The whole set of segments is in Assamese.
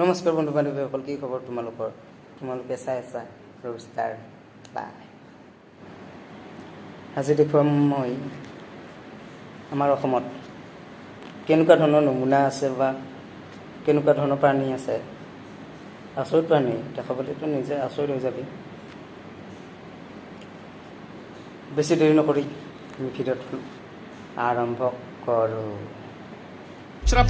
নমস্কাৰ বন্ধু বান্ধৱীসকল, কি খবৰ তোমালোকৰ? তোমালোকে চাই আছা ৰবষ্টাৰ লাইভ। আজি দেখুৱাম মই আমাৰ অসমত কেনেকুৱা ধৰণৰ নমুনা আছে বা কেনেকুৱা ধৰণৰ প্ৰাণী আছে। আচৰিত প্ৰাণী দেখাবলৈতো নিজে আচৰিত হৈ যাবি। বেছি দেৰি নকৰি আমি ভিডিঅ'টো আৰম্ভ কৰোঁ।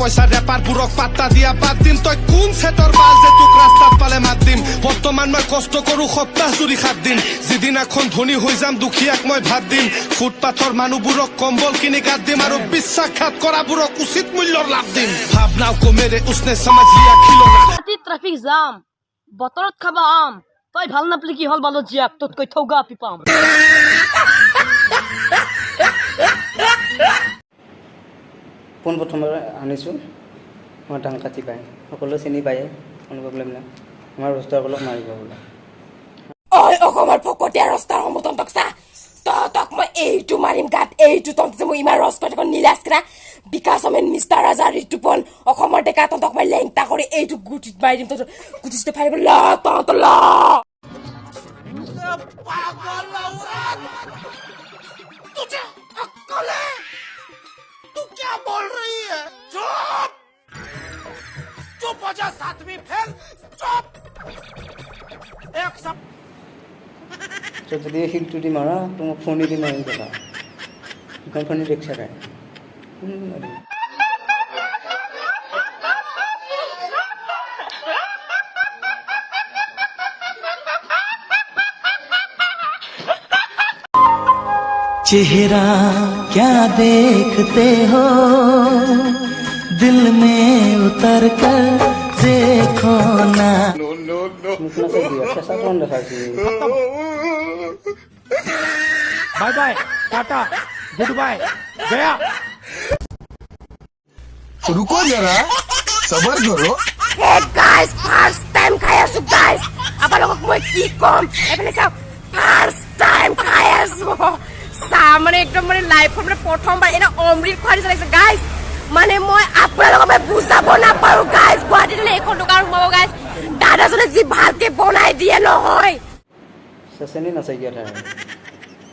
পয়সা রেপার বুড়ক পাত্তা দিয়া বাদ দিম। তই কোন সেটর বাল যে তোক রাস্তাত পালে মাত দিম। বর্তমান মই কষ্ট কৰো সপ্তাহ জুৰি 7 দিন। যিদিনাখন ধনী হৈ যাম দুখীয়াক মই ভাত দিম। ফুটপাথৰ মানুহবোৰক কম্বল কিনি গাত দিম আৰু বিশ্বাসঘাত কৰাবোৰক উচিত মূল্যৰ লাভ দিম। ভাৱনাও কমেৰে উসনে সমাজ লিয়া খিলনা। ট্ৰাফিক জাম বতৰত খাবা আম। তই ভাল নাপলি কি হল বালত জিয়াক তোতকৈ ঠৌগা আপি পাম। পোনপ্ৰথমে আনিছোঁ মই ধান কাটি পাই সকলোৱে চিনি পায়ে, কোনো প্ৰব্লেম নাই। আমাৰ ৰস্তাসকলক মাৰিব বোলে। ঐ অসমৰ ফকতীয়া ৰাস্তাৰ সমতন্তক চা, তহঁতক মই এইটো মাৰিম গাত, এইটো তহঁত যে মই ইমান ৰস কৰি থাকোঁ নীলাজ কেৰা বিকাশ অমেন মিষ্টাৰ ৰাজা ঋতুপন অসমৰ ডেকা তহঁতক মই লেংটা কৰি এইটো গুটিত মাৰি দিম। তহঁত গুটিতে ফাৰিব ল তহঁত ল। तू क्या बोल रही है? चुप चुप हो जा सातवीं फेल चुप एक सब যদি শিলটো দি মাৰা তো মোক ফণি দি মাৰি দেবা। এখন ফণি দেখছা নাই? चेहरा क्या देखते हो दिल में उतर कर देखो ना। মোক নাচাই দিয়া, কেঁচা কোন দেখাইছি। Bye bye tata goodbye गया। रुको जरा सबर करो। হে গাইজ ফাৰ্ষ্ট টাইম খাই আছো গাইজ, আপোনালোকক মই কি ক'ম এইফালে চাওক ফাৰ্ষ্ট টাইম খাই আছো চাহ মানে একদম মানে লাইফত মানে প্ৰথমবাৰ এনে অমৃত খোৱাৰ নিচিনা লাগিছে গাইজ। মানে মই আপোনালোকক মই বুজাব নাপাৰোঁ গাইজ। গুৱাহাটীলৈ এইখন দোকান সোমাব গাইজ, দাদাজনে যি ভালকে বনাই দিয়ে নহয়। চেচেনি নাচাই দিয়া ঠাই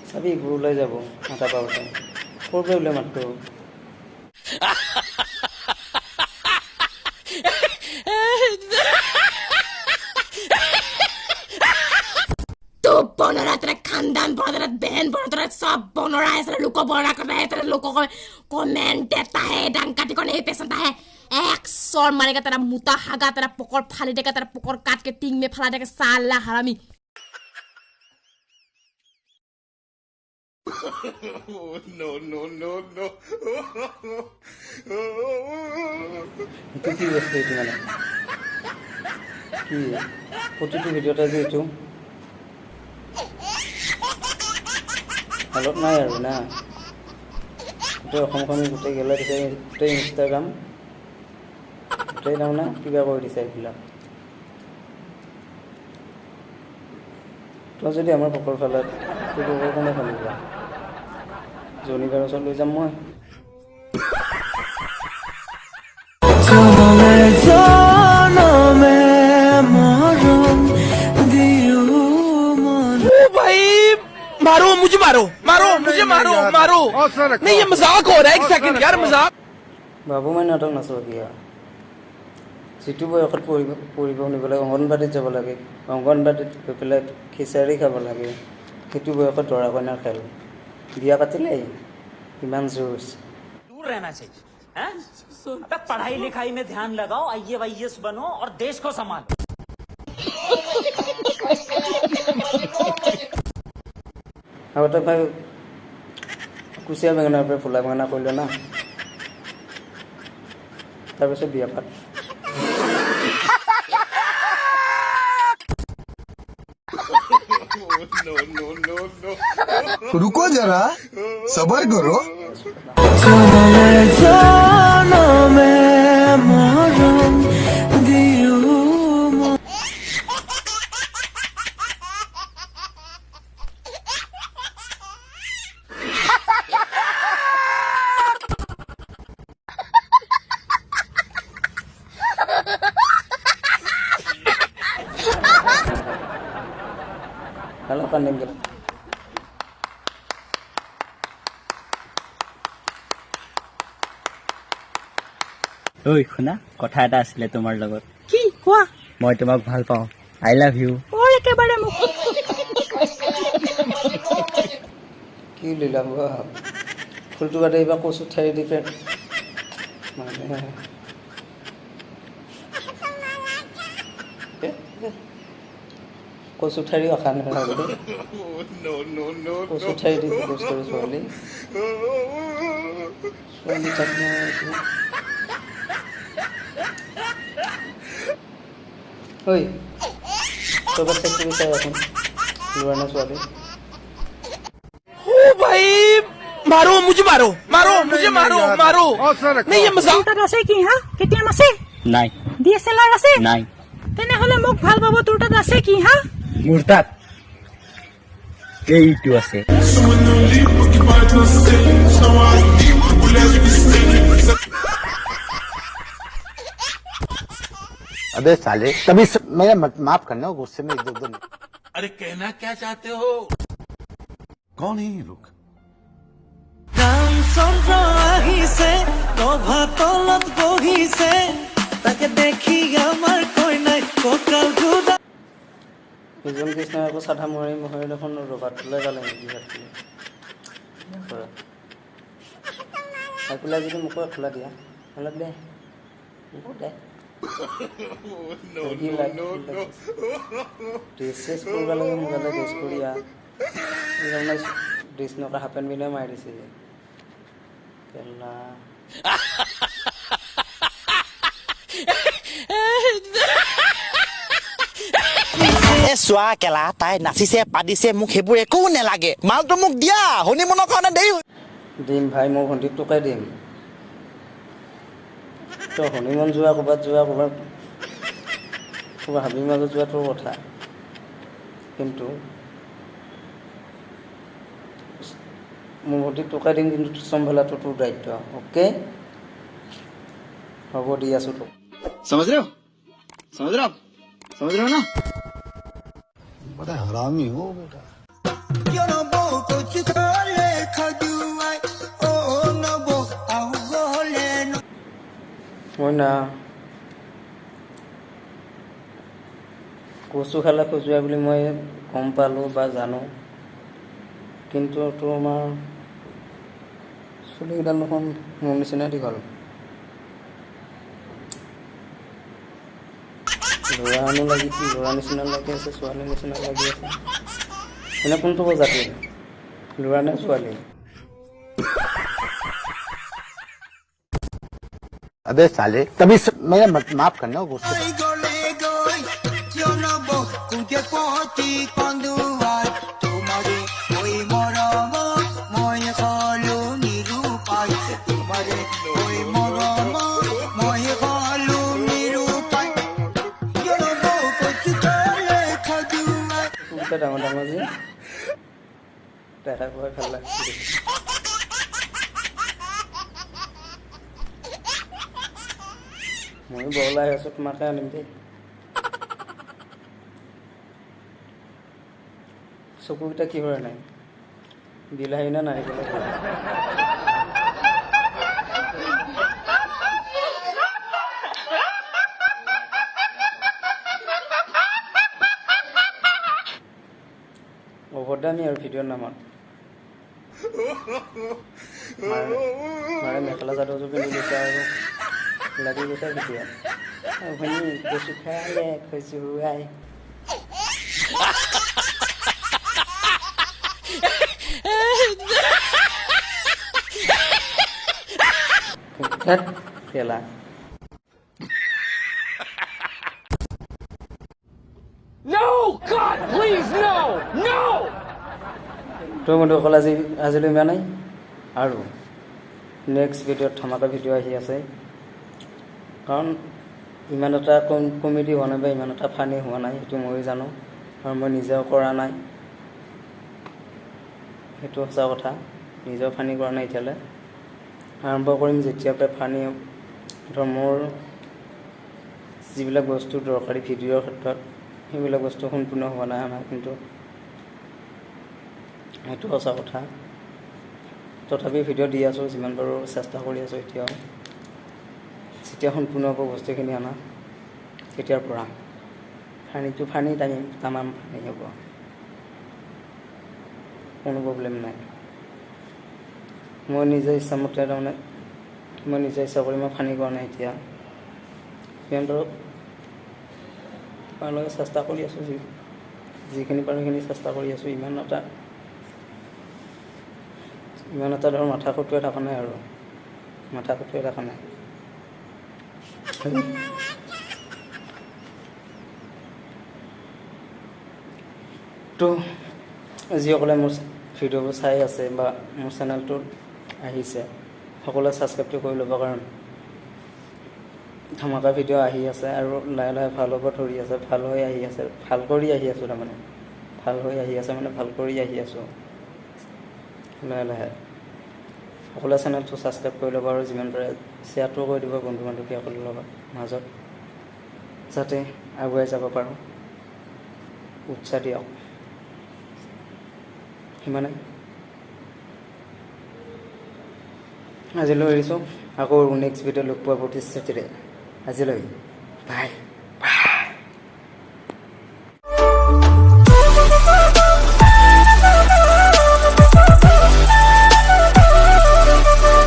চাবি গৰু ওলাই যাব মাথা পাওঁতে ক'ৰ পৰা ওলাই মাতটো। तो বনৰা তেৰা খানদান বনৰা বেন বনৰা সব বনৰা আছে লোক বনৰা কৰা है तेरे लोगों को कमेंट देता है डंकाटी को नहीं पसंद है। एक सौर मारेगा तेरा मुता हागा तेरा पकड़ फाली देगा तेरा पकड़ काट के टिंग में फैला देगा साला हरामी। नो नो नो नो এইটো কি বস্তু? এইটো মানে কি প্ৰতিটো ভিডিঅ'তে যে এইটো হালত নাই আৰু না। গোটেই অসমখন গোটেই গেলা দিছে, গোটেই ইনষ্টাগ্ৰাম গোটেই তাৰমানে কিবা কৰি দিছে এইবিলাক। তই যদি আমাৰ পকৰ ফালে তোৰ পকৰ কোনে ফালিবা? জনিবাৰ ওচৰত লৈ যাম মই। मारो मुझे मारो मारो मुझे मारो मारो नहीं ये मजाक हो रहा है। एक सेकंड यार मजाक। বাবু মই নাটক নাচো দিয়া। যিটো বয়সত পঢ়িব শুনিব লাগে, অংগনবাড়ীত যাব লাগে, অংগনবাড়ীত গৈ পেলাই খিচাৰি খাব লাগে, সেইটো বয়সত দৰা কইনাৰ খেল। বিয়া পাতিলে ইমান জোৰ। दूर रहना चाहिए हैं? अबे पढ़ाई लिखाई में ध्यान लगाओ, IAS बनो और देश को संभालो। আগতে ভাই কুচিয়া বেঙেনাৰ পৰা ফুলা বেঙেনা কৰিলে না, তাৰপিছত বিয়া পাত। रुको जरा सबर करो। খেলা কান্দিম গেলা ঐ শুনা কথা এটা আছিলে তোমাৰ লগত কি কোৱা মই তোমাক ভাল পাওঁ আই লাভ ইউ ঐ একেবাৰে মোক কি লীলা ফুলটো বাদে এইবাৰ কচু ঠাৰি দি মানে কচু ঠাৰি অখা নালাগে কচু ঠাৰি দি প্ৰপ'জ কৰি ছোৱালী ঐ চবে চেক কৰি চাই এখন ল'ৰা নে ছোৱালী ओ भाई मारो मुझे मारो मारो मुझे मारो मारो नहीं ये मजाक তোৰ তাত আছে কি হা কেটিএম আছে নাই ডিএসএলআৰ আছে নাই তেনেহলে মোক ভাল পাব তোৰ তাত আছে কি হা মোৰ তাত এইটো আছে अबे साले तभी मेरा माफ करना गुस्से में इधर उधर अरे कहना क्या चाहते हो कौन है ये लोग চন্দ্ৰ আহিছে নভা তলত বহিছে তাকে দেখি আমাৰ কইনাই কঁকাল ঘূৰা বিজন কৃষ্ণই আকৌ চাধা মহৰি মহৰি দেখোন ৰবাত তোলাই গালে নেকি একোলা যদি মোকো এখোলা দিয়া অলপ দে মোকো দে ড্ৰেছ চেছ কৰিব লাগে মোবাইলে ড্ৰেছ কৰি ড্ৰেছ নকা হাফ পেণ্ট পিন্ধাই মাৰি দিছে যে কেলা এ চোৱা কেলা তাই নাচিছে পাতিছে মোক সেইবোৰ একো নেলাগে মালটো মোক দিয়া শুনি মনৰ কাৰণে দেৰি দিম ভাই মই ভণ্টিক টকাই দিম তই হনিমন যোৱা ক'ৰবাত হাবিৰ মাজত যোৱা তোৰ কথা কিন্তু মোৰ ভণ্টিক টকাই দিম কিন্তু চম্ভালাটো তোৰ দায়িত্ব অ'কে হ'ব দি আছোঁ তোক समझ रहे हो ना बड़ा हरामी हो बेटा মই না কচু খালা খজুৱাই বুলি মই গম পালোঁ বা জানো কিন্তু তো আমাৰ চুলিকেইডাল দেখোন মোৰ নিচিনা দীঘল ল'ৰানো লাগি ল'ৰা নিচিনা লাগি আছে ছোৱালীৰ নিচিনা লাগি আছে এনে কোনটো জাতি ল'ৰা নে ছোৱালী अबे साले तभी मेरा माफ करना गुस्से में ডাঙৰ ডাঙৰ যে দেখা পোৱা ভাল লাগিছে ময়ো বৰলাই আছোঁ তোমাকে আনিম দেই চকুকেইটা কি হয় নাই বিলাহী না নাৰিকল অভদ্ৰামী আৰু ভিডিঅ'ৰ নামত মাৰে মেখেলা চাদৰযোৰ পিন্ধি গৈছে আৰু লাগি গৈছে ভিডিঅ' ভনী কচু খালে খজুৱাই কেলা No God please no no তো বন্ধুসকল আজিলৈ ইমানেই আৰু নেক্সট ভিডিঅ'ত ধমাকা ভিডিঅ' আহি আছে কাৰণ ইমান এটা কমেডি হোৱা নাই বা ইমান এটা ফানি হোৱা নাই সেইটো ময়ো জানো আৰু মই নিজেও কৰা নাই সেইটো সঁচা কথা নিজেও ফানি কৰা নাই এতিয়ালৈ আৰম্ভ কৰিম যেতিয়াৰ পৰা ফানি ধৰ মোৰ যিবিলাক বস্তু দৰকাৰী ভিডিঅ'ৰ ক্ষেত্ৰত সেইবিলাক বস্তু সম্পূৰ্ণ হোৱা নাই আমাৰ কিন্তু সেইটো সঁচা কথা তথাপি ভিডিঅ' দি আছোঁ যিমান পাৰোঁ চেষ্টা কৰি আছোঁ এতিয়াও যেতিয়া সম্পূৰ্ণ হ'ব বস্তুখিনি অনা তেতিয়াৰ পৰা ফানিটো ফানি তামাম ফানি হ'ব কোনো প্ৰব্লেম নাই মই নিজে ইচ্ছামতে তাৰমানে মই নিজে ইচ্ছা কৰি মই ফানি কৰা নাই এতিয়া যিমান পাৰোঁ তোমালোকে চেষ্টা কৰি আছোঁ যিখিনি পাৰোঁ সেইখিনি চেষ্টা কৰি আছোঁ ইমান এটা ধৰ মাথা খটুৱাই থকা নাই আৰু মাথা খটুৱাই থকা নাই তো যিসকলে মোৰ ভিডিঅ'বোৰ চাই আছে বা মোৰ চেনেলটোত আহিছে সকলোৱে ছাবস্ক্ৰাইবটো কৰি ল'ব কাৰণ ধামাকা ভিডিঅ' আহি আছে আৰু লাহে লাহে ভাল হ'ব ধৰি আছে ভাল হৈ আহি আছে ভাল কৰি আহি আছোঁ তাৰমানে ভাল হৈ আহি আছে মানে ভাল কৰি আহি আছোঁ লাহে লাহে সকলোৱে চেনেলটো ছাবস্ক্ৰাইব কৰি ল'ব আৰু যিমান পাৰে শ্বেয়াৰটো কৰি দিব বন্ধু বান্ধৱীসকলৰ লগত মাজত যাতে আগুৱাই যাব পাৰোঁ উৎসাহ দিয়ক সিমানে আজিলৈ এৰিছোঁ আকৌ নেক্সট ভিডিঅ' লগ পোৱা প্ৰতিশ্ৰুতিৰে আজিলৈ বাই বাই